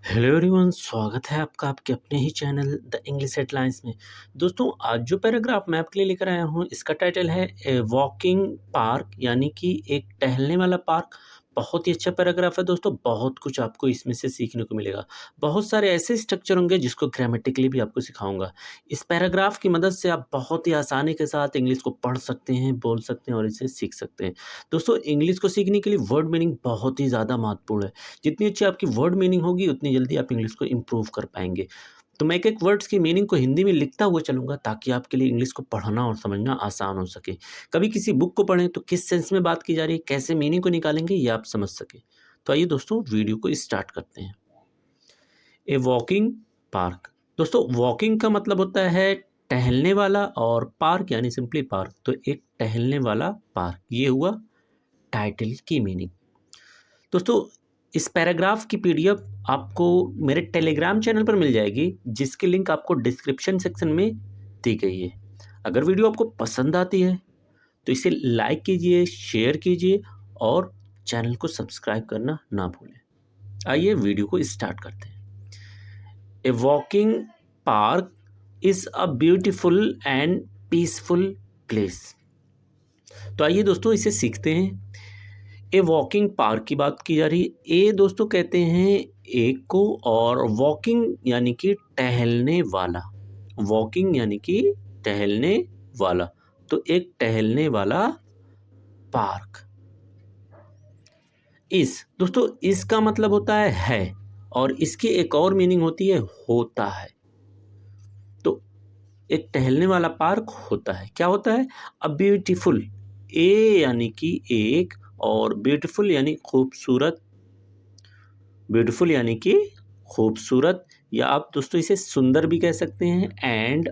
Hello everyone, स्वागत है आपका आपके अपने ही चैनल द इंग्लिश हेडलाइंस में। दोस्तों, आज जो पैराग्राफ मैं आपके लिए लेकर आया हूँ, इसका टाइटल है ए वॉकिंग पार्क, यानी कि एक टहलने वाला पार्क। बहुत ही अच्छा पैराग्राफ है दोस्तों, बहुत कुछ आपको इसमें से सीखने को मिलेगा। बहुत सारे ऐसे स्ट्रक्चर होंगे जिसको ग्रामेटिकली भी आपको सिखाऊंगा। इस पैराग्राफ की मदद से आप बहुत ही आसानी के साथ इंग्लिश को पढ़ सकते हैं, बोल सकते हैं और इसे सीख सकते हैं। दोस्तों, इंग्लिश को सीखने के लिए वर्ड मीनिंग बहुत ही ज़्यादा महत्वपूर्ण है। जितनी अच्छी आपकी वर्ड मीनिंग होगी उतनी जल्दी आप इंग्लिश को इम्प्रूव कर पाएंगे। तो मैं एक-एक वर्ड्स की मीनिंग को हिंदी में लिखता हुआ चलूँगा ताकि आपके लिए इंग्लिश को पढ़ना और समझना आसान हो सके। कभी किसी बुक को पढ़ें तो किस सेंस में बात की जा रही है, कैसे मीनिंग को निकालेंगे ये आप समझ सकें। तो आइए दोस्तों, वीडियो को स्टार्ट करते हैं। A walking park. दोस्तों, वॉकिंग का मतलब होता है टहलने वाला और पार्क यानी सिंपली पार्क। तो एक टहलने वाला पार्क, ये हुआ टाइटल की मीनिंग। दोस्तों, इस पैराग्राफ की पीडीएफ आपको मेरे टेलीग्राम चैनल पर मिल जाएगी, जिसकी लिंक आपको डिस्क्रिप्शन सेक्शन में दी गई है। अगर वीडियो आपको पसंद आती है तो इसे लाइक कीजिए, शेयर कीजिए और चैनल को सब्सक्राइब करना ना भूलें। आइए वीडियो को स्टार्ट करते हैं। A walking park is a beautiful and peaceful place. तो आइए दोस्तों, इसे सीखते हैं। ए वॉकिंग पार्क की बात की जा रही है। ए दोस्तों कहते हैं एक को, और वॉकिंग यानी कि टहलने वाला। वॉकिंग यानी कि टहलने वाला। तो एक टहलने वाला पार्क। इस दोस्तों, इसका मतलब होता है और इसकी एक और मीनिंग होती है होता है। तो एक टहलने वाला पार्क होता है, क्या होता है? A beautiful. ए यानी कि एक और ब्यूटीफुल यानी खूबसूरत। ब्यूटीफुल यानी कि खूबसूरत, या आप दोस्तों इसे सुंदर भी कह सकते हैं। एंड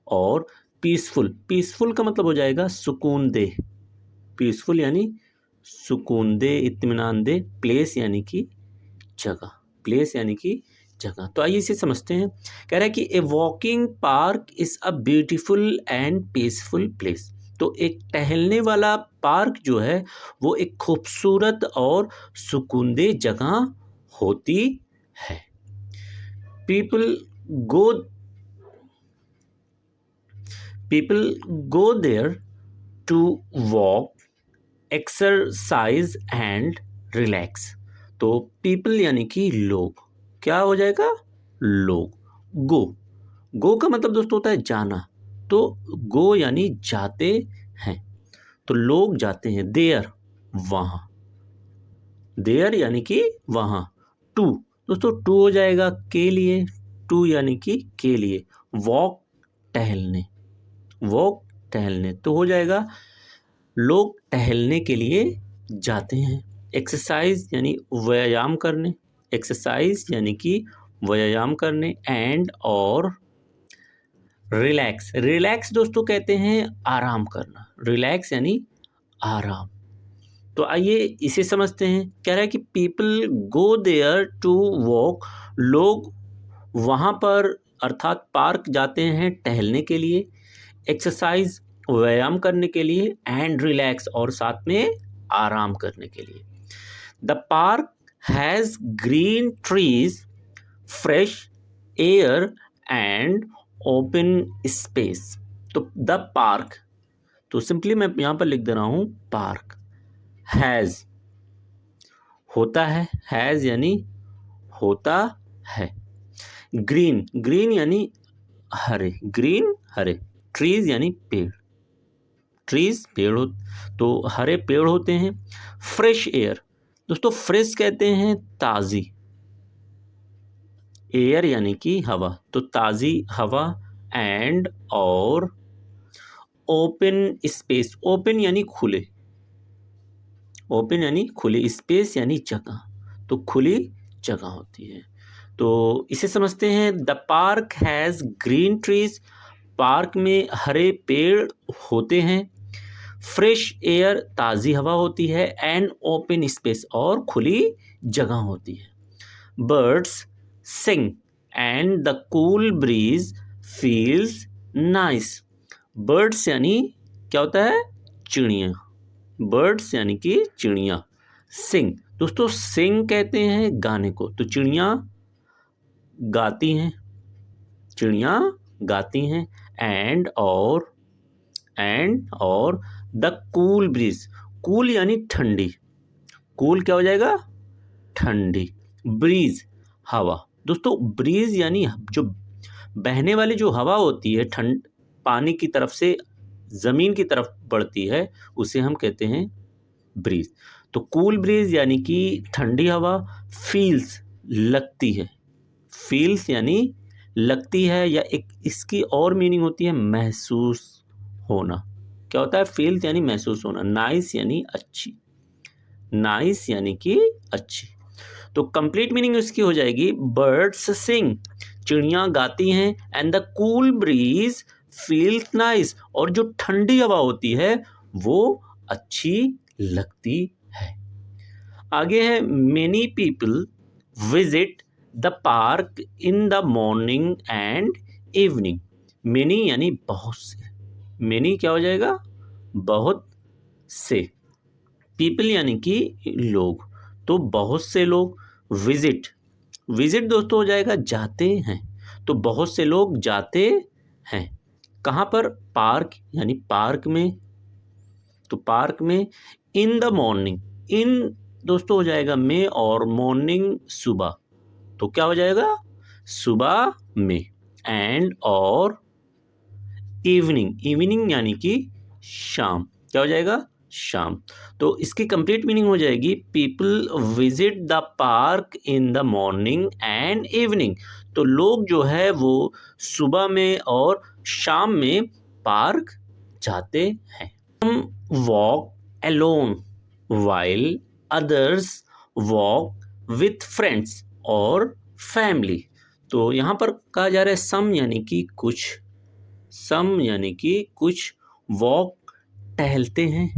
और पीसफुल। पीसफुल का मतलब हो जाएगा सुकून दे। पीसफुल यानी सुकून दे, इत्मीनान दे। प्लेस यानी कि जगह। प्लेस यानी कि जगह। तो आइए इसे समझते हैं। कह रहा है कि a walking park is a beautiful and peaceful place. तो एक टहलने वाला पार्क जो है वो एक खूबसूरत और सुकूनदेह जगह होती है। People go people go there to walk, exercise and relax. तो पीपल यानी कि लोग, क्या हो जाएगा? लोग। गो। गो का मतलब दोस्तों होता है जाना। तो गो यानी जाते हैं। तो लोग जाते हैं। देयर, वहाँ। देयर यानी कि वहाँ। टू दोस्तों, टू हो जाएगा के लिए। टू यानी कि के लिए। वॉक, टहलने। वॉक, टहलने। तो हो जाएगा लोग टहलने के लिए जाते हैं। एक्सरसाइज यानी व्यायाम करने। एक्सरसाइज यानी कि व्यायाम करने। एंड और रिलैक्स। रिलैक्स दोस्तों कहते हैं आराम करना। रिलैक्स यानी आराम। तो आइए इसे समझते हैं। कह रहा है कि people go there to walk. लोग वहाँ पर अर्थात पार्क जाते हैं टहलने के लिए, एक्सरसाइज व्यायाम करने के लिए, एंड रिलैक्स और साथ में आराम करने के लिए। The park has green trees, fresh air and open space. तो द पार्क, तो सिंपली मैं यहाँ पर लिख दे रहा हूँ पार्क। हैज़ होता है। हैज़ यानी होता है। ग्रीन, ग्रीन यानी हरे। ग्रीन हरे। ट्रीज यानी पेड़। ट्रीज पेड़ हो, तो हरे पेड़ होते हैं। फ्रेश एयर दोस्तों, फ्रेश कहते हैं ताज़ी। एयर यानी कि हवा, तो ताज़ी हवा। एंड और ओपन स्पेस। ओपन यानी खुले। ओपन यानी खुली, स्पेस यानी जगह। तो खुली जगह होती है। तो इसे समझते हैं। The park has green trees. Park में हरे पेड़ होते हैं। फ्रेश एयर, ताज़ी हवा होती है। एंड ओपन स्पेस, और खुली जगह होती है। Birds sing and the cool bridge feels nice. Birds यानी क्या होता है? चिड़िया। बर्ड्स यानी कि चिड़िया। सिंग दोस्तों सिंग कहते हैं गाने को, तो चिड़िया गाती हैं, चिड़िया गाती हैं। एंड और द कूल ब्रीज, कूल यानी ठंडी, कूल क्या हो जाएगा, ठंडी, ब्रीज हवा। दोस्तों ब्रीज यानी जो बहने वाली जो हवा होती है, ठंड पानी की तरफ से जमीन की तरफ बढ़ती है, उसे हम कहते हैं ब्रीज। तो कूल ब्रीज यानी कि ठंडी हवा, फील्स लगती है, फील्स यानी लगती है, या एक इसकी और मीनिंग होती है महसूस होना। क्या होता है, फील्स यानी महसूस होना, नाइस यानी अच्छी, नाइस यानी कि अच्छी। तो कंप्लीट मीनिंग इसकी हो जाएगी बर्ड्स सिंग, चिड़ियां गाती हैं, and the cool bridge feels nice, और जो ठंडी हवा होती है वो अच्छी लगती है। आगे है many people visit the park in the morning and evening. Many यानी बहुत से, मेनी क्या हो जाएगा, बहुत से, पीपल यानी कि लोग, तो बहुत से लोग, विजिट, विजिट दोस्तों हो जाएगा जाते हैं, तो बहुत से लोग जाते हैं कहाँ पर, पार्क यानी पार्क में, तो पार्क में। इन द मॉर्निंग, इन दोस्तों हो जाएगा में, और मॉर्निंग सुबह, तो क्या हो जाएगा, सुबह में। एंड और इवनिंग, इवनिंग यानी कि शाम, क्या हो जाएगा, शाम। तो इसकी कंप्लीट मीनिंग हो जाएगी people visit the park in the morning and evening. तो लोग जो है वो सुबह में और शाम में पार्क जाते हैं। हम walk alone while others walk with friends और फैमिली। तो यहाँ पर कहा जा रहा है सम यानी कि कुछ, सम यानी कि कुछ, वॉक टहलते हैं,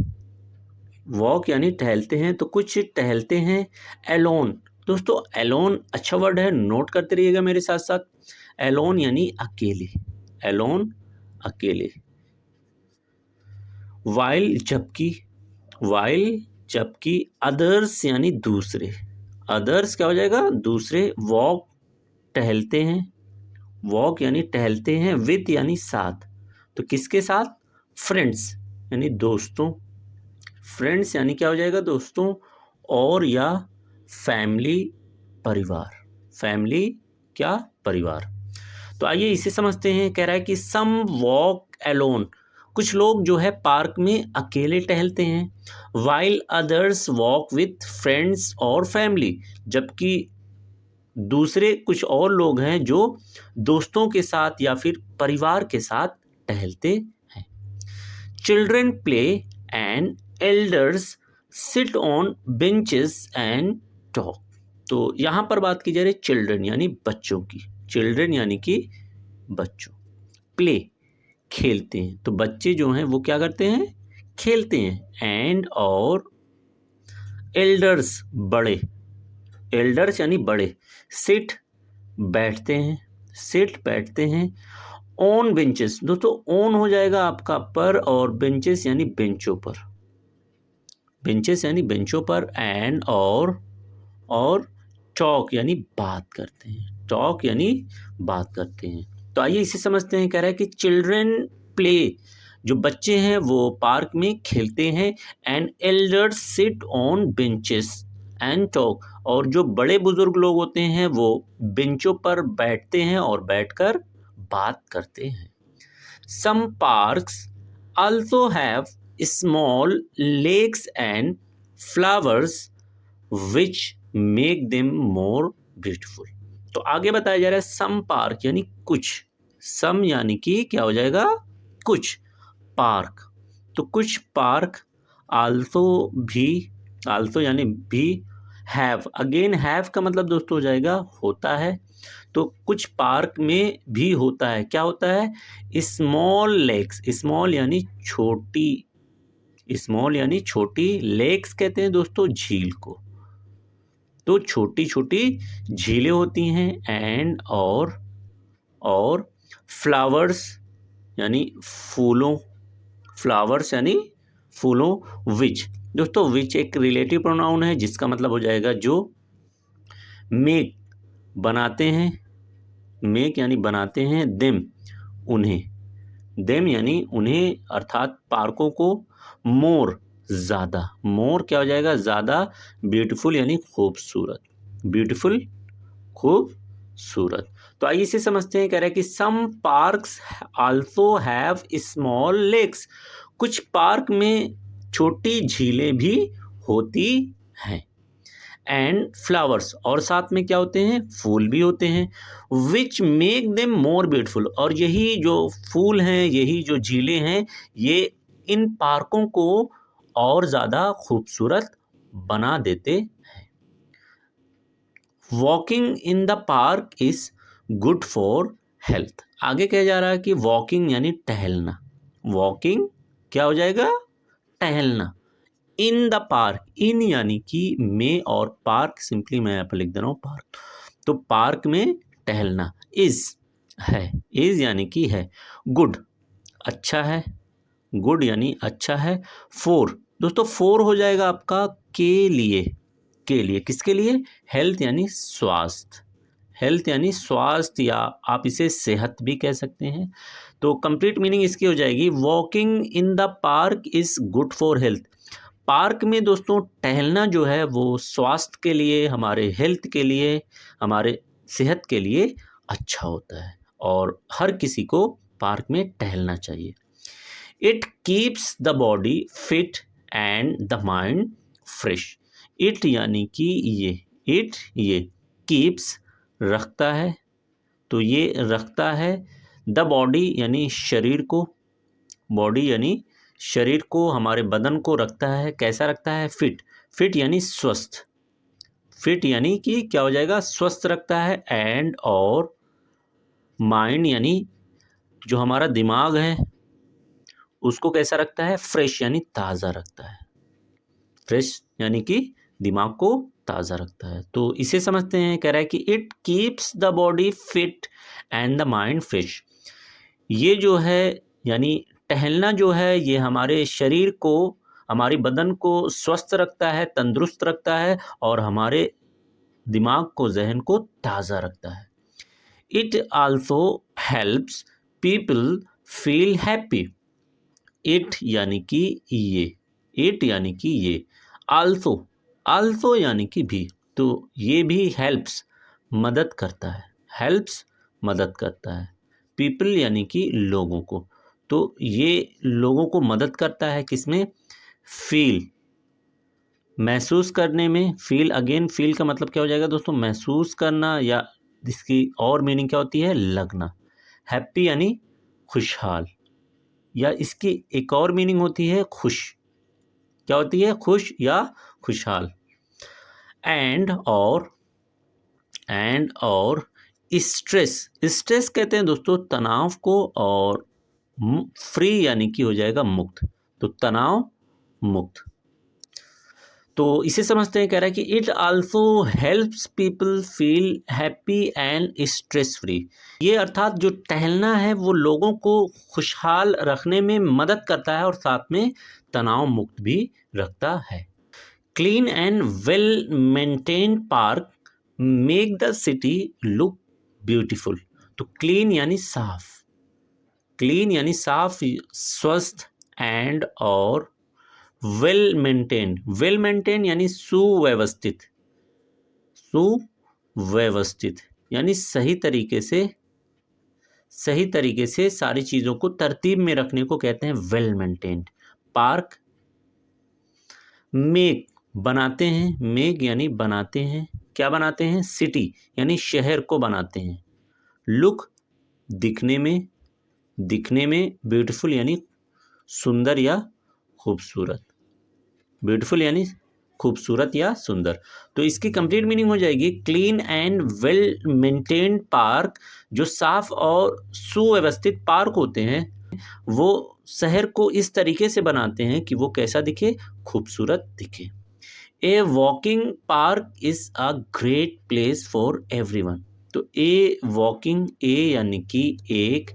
वॉक यानी टहलते हैं, तो कुछ टहलते हैं। एलोन, दोस्तों एलोन अच्छा वर्ड है, नोट करते रहिएगा मेरे साथ साथ। एलोन यानी अकेले, एलोन अकेले। वाइल जबकि, वाइल जबकि, अदर्स यानी दूसरे, अदर्स क्या हो जाएगा, दूसरे। वॉक टहलते हैं, वॉक यानी टहलते हैं, विद यानी साथ, तो किसके साथ, फ्रेंड्स यानी दोस्तों, फ्रेंड्स यानी क्या हो जाएगा दोस्तों, और या फैमिली परिवार, फैमिली क्या, परिवार। तो आइए इसे समझते हैं। कह रहा है कि सम वॉक एलोन, कुछ लोग जो है पार्क में अकेले टहलते हैं। While others walk with friends और फैमिली, जबकि दूसरे कुछ और लोग हैं जो दोस्तों के साथ या फिर परिवार के साथ टहलते हैं। Children play and elders sit on benches and talk. तो यहाँ पर बात की जा रही है चिल्ड्रन यानी बच्चों की, चिल्ड्रन यानी कि बच्चों, प्ले खेलते हैं, तो बच्चे जो हैं वो क्या करते हैं, खेलते हैं। एंड और एल्डर्स बड़े, एल्डर्स यानी बड़े, सिट बैठते हैं, सिट बैठते हैं। ऑन बेंचेस, दोस्तों ऑन हो जाएगा आपका पर, और बेंचेस यानी बेंचों पर, बेंचेस यानी बेंचों पर। एंड और टॉक यानी बात करते हैं, टॉक यानी बात करते हैं। तो आइए इसे समझते हैं। कह रहा है कि चिल्ड्रन प्ले, जो बच्चे हैं वो पार्क में खेलते हैं। And elders sit on benches and talk, और जो बड़े बुजुर्ग लोग होते हैं वो बेंचों पर बैठते हैं और बैठकर बात करते हैं। Some parks also have small lakes and flowers which make them more beautiful. तो आगे बताया जा रहा है सम पार्क यानी कुछ, सम यानी कि क्या हो जाएगा, कुछ, पार्क, तो कुछ पार्क, आल्सो भी, आल्सो यानी भी, हैव, अगेन हैव का मतलब दोस्तों हो जाएगा होता है, तो कुछ पार्क में भी होता है, क्या होता है, स्मॉल लेक्स, स्मॉल यानी छोटी, स्मॉल यानी छोटी, लेक्स कहते हैं दोस्तों झील को, तो छोटी छोटी झीलें होती हैं। एंड और फ्लावर्स यानी फूलों, फ्लावर्स यानी फूलों, विच दोस्तों विच एक रिलेटिव प्रोनाउन है जिसका मतलब हो जाएगा जो मेक बनाते हैं, मेक यानी बनाते हैं, देम उन्हें, देम यानी उन्हें अर्थात पार्कों को, मोर ज़्यादा, मोर क्या हो जाएगा ज़्यादा, ब्यूटीफुल यानी खूबसूरत, ब्यूटीफुल खूबसूरत। तो आइए इसे समझते हैं। कह रहा है कि some parks also have small lakes, कुछ पार्क में छोटी झीलें भी होती हैं, एंड फ्लावर्स और साथ में क्या होते हैं, फूल भी होते हैं, विच मेक देम मोर ब्यूटीफुल, और यही जो फूल हैं, यही जो झीलें हैं, ये इन पार्कों को और ज़्यादा खूबसूरत बना देते हैं। Walking in the park is good for health, आगे कहा जा रहा है कि वॉकिंग यानी टहलना, वॉकिंग क्या हो जाएगा, टहलना, इन द पार्क, इन यानी कि में, और पार्क सिंपली मैं यहाँ पर लिख दे रहा हूँ पार्क, तो पार्क में टहलना, इज है, इज यानी कि है, गुड अच्छा है, गुड यानी अच्छा है, फोर दोस्तों फोर हो जाएगा आपका के लिए, के लिए किसके लिए, हेल्थ यानी स्वास्थ्य, हेल्थ यानी स्वास्थ्य, या आप इसे सेहत भी कह सकते हैं। तो कंप्लीट मीनिंग इसकी हो जाएगी walking in the park is good for health, park में दोस्तों टहलना जो है वो स्वास्थ्य के लिए, हमारे हेल्थ के लिए, हमारे सेहत के लिए अच्छा होता है, और हर किसी को पार्क में टहलना चाहिए। It keeps the body fit and the mind fresh, it यानी कि ये, इट ये, कीप्स रखता है, तो ये रखता है, द बॉडी यानी शरीर को, बॉडी यानी शरीर को, हमारे बदन को रखता है, कैसा रखता है, फिट, फिट यानी स्वस्थ, फिट यानी कि क्या हो जाएगा, स्वस्थ रखता है, एंड और माइंड यानी जो हमारा दिमाग है उसको कैसा रखता है, फ्रेश यानी ताज़ा रखता है, फ्रेश यानी कि दिमाग को ताज़ा रखता है। तो इसे समझते हैं। कह रहा है कि it keeps the body fit and the mind fresh, ये जो है यानी टहलना जो है ये हमारे शरीर को, हमारी बदन को स्वस्थ रखता है, तंदुरुस्त रखता है, और हमारे दिमाग को, जहन को ताज़ा रखता है। It also helps people feel happy, it यानी कि ये, इट यानी कि ये, आल्सो, आल्सो यानी कि भी, तो ये भी हेल्प्स मदद करता है, हेल्प्स मदद करता है, पीपल यानी कि लोगों को, तो ये लोगों को मदद करता है किसमें, फील महसूस करने में, फील अगेन, फील का मतलब क्या हो जाएगा दोस्तों, महसूस करना, या इसकी और मीनिंग क्या होती है, लगना, हैप्पी यानी खुशहाल, या इसकी एक और मीनिंग होती है खुश, क्या होती है, खुश या खुशहाल, एंड और स्ट्रेस, स्ट्रेस कहते हैं दोस्तों तनाव को, और फ्री यानी कि हो जाएगा मुक्त, तो तनाव मुक्त। तो इसे समझते हैं। कह रहा है कि it also helps people feel happy and stress free, ये अर्थात जो टहलना है वो लोगों को खुशहाल रखने में मदद करता है, और साथ में तनाव मुक्त भी रखता है। Clean and well maintained park make the city look beautiful, तो क्लीन यानी साफ, क्लीन यानी साफ, स्वस्थ, एंड और वेल मेंटेन, वेल मेंटेन यानी सुव्यवस्थित, सुव्यवस्थित यानी सही तरीके से, सही तरीके से सारी चीज़ों को तरतीब में रखने को कहते हैं वेल मेंटेन्ड। पार्क मेक बनाते हैं, मेक यानी बनाते हैं, क्या बनाते हैं, सिटी यानी शहर को बनाते हैं, लुक दिखने में, दिखने में, ब्यूटीफुल यानी सुंदर या खूबसूरत, ब्यूटीफुल यानी खूबसूरत या सुंदर। तो इसकी कंप्लीट मीनिंग हो जाएगी clean and well maintained park, जो साफ और सुव्यवस्थित पार्क होते हैं वो शहर को इस तरीके से बनाते हैं कि वो कैसा दिखे, खूबसूरत दिखे। A walking park is a great place for everyone, तो ए वॉकिंग, ए यानी कि एक,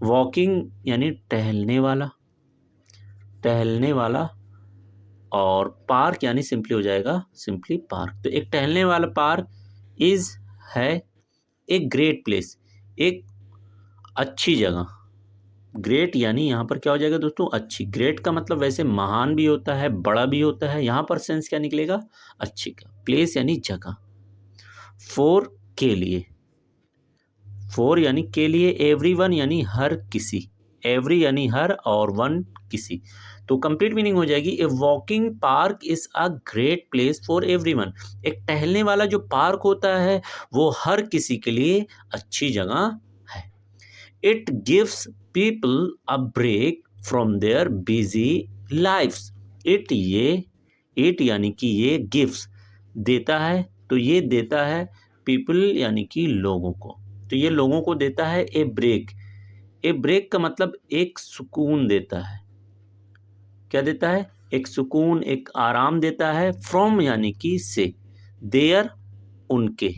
वॉकिंग यानी टहलने वाला, टहलने वाला, और पार्क यानी सिंपली हो जाएगा सिंपली पार्क। तो एक टहलने वाला पार्क इज़ है एक ग्रेट प्लेस, एक अच्छी जगह। ग्रेट यानी यहाँ पर क्या हो जाएगा दोस्तों, अच्छी। ग्रेट का मतलब वैसे महान भी होता है, बड़ा भी होता है, यहाँ पर सेंस क्या निकलेगा, अच्छी का। प्लेस यानी जगह। फॉर के लिए, फॉर यानी के लिए, एवरीवन यानी हर किसी, एवरी यानी हर और वन किसी। तो कंप्लीट मीनिंग हो जाएगी a walking park is a great place for everyone. एक टहलने वाला जो पार्क होता है वो हर किसी के लिए अच्छी जगह है। It gives people a break from their busy lives. It यानी कि ये गिव्स देता है, तो ये देता है पीपल यानी कि लोगों को, तो ये लोगों को देता है ए ब्रेक। ए ब्रेक का मतलब एक सुकून देता है। क्या देता है, एक सुकून, एक आराम देता है। फ्रॉम यानी कि से, देयर उनके,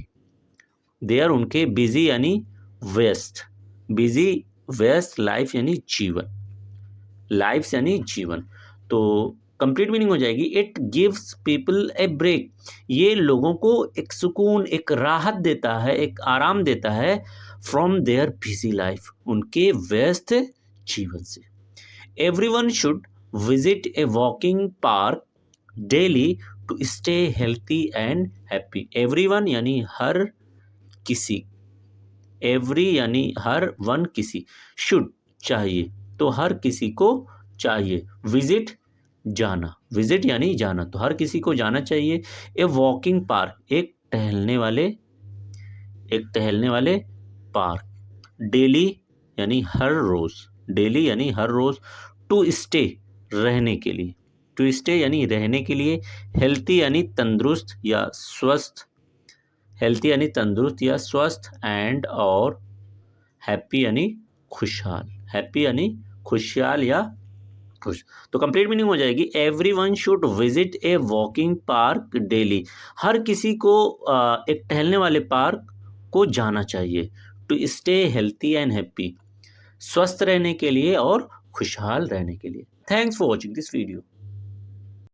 देयर उनके, बिजी यानी व्यस्त, बिजी व्यस्त, लाइफ यानी जीवन, लाइफ यानी जीवन। तो कंप्लीट मीनिंग हो जाएगी it gives people a break. ये लोगों को एक सुकून, एक राहत देता है, एक आराम देता है। फ्रॉम देयर बिजी लाइफ, उनके व्यस्त जीवन से। Everyone should visit a walking park daily to stay healthy and happy. Everyone यानी हर किसी, एवरी यानी हर, वन किसी, शुड चाहिए, तो हर किसी को चाहिए। विजिट जाना, विजिट यानी जाना, तो हर किसी को जाना चाहिए। ए वॉकिंग पार्क, एक टहलने वाले, एक टहलने वाले पार्क। डेली यानी हर रोज, डेली यानी हर रोज। टू स्टे रहने के लिए, टू स्टे यानी रहने के लिए। हेल्थी यानी तंदुरुस्त या स्वस्थ, हेल्थी यानी तंदुरुस्त या स्वस्थ। एंड और हैप्पी यानी खुशहाल, हैप्पी यानी खुशहाल या खुश। तो कंप्लीट मीनिंग हो जाएगी everyone should visit a walking park daily. हर किसी को एक टहलने वाले पार्क को जाना चाहिए। To stay healthy and happy, स्वस्थ रहने के लिए और खुशहाल रहने के लिए। Thanks for watching this video.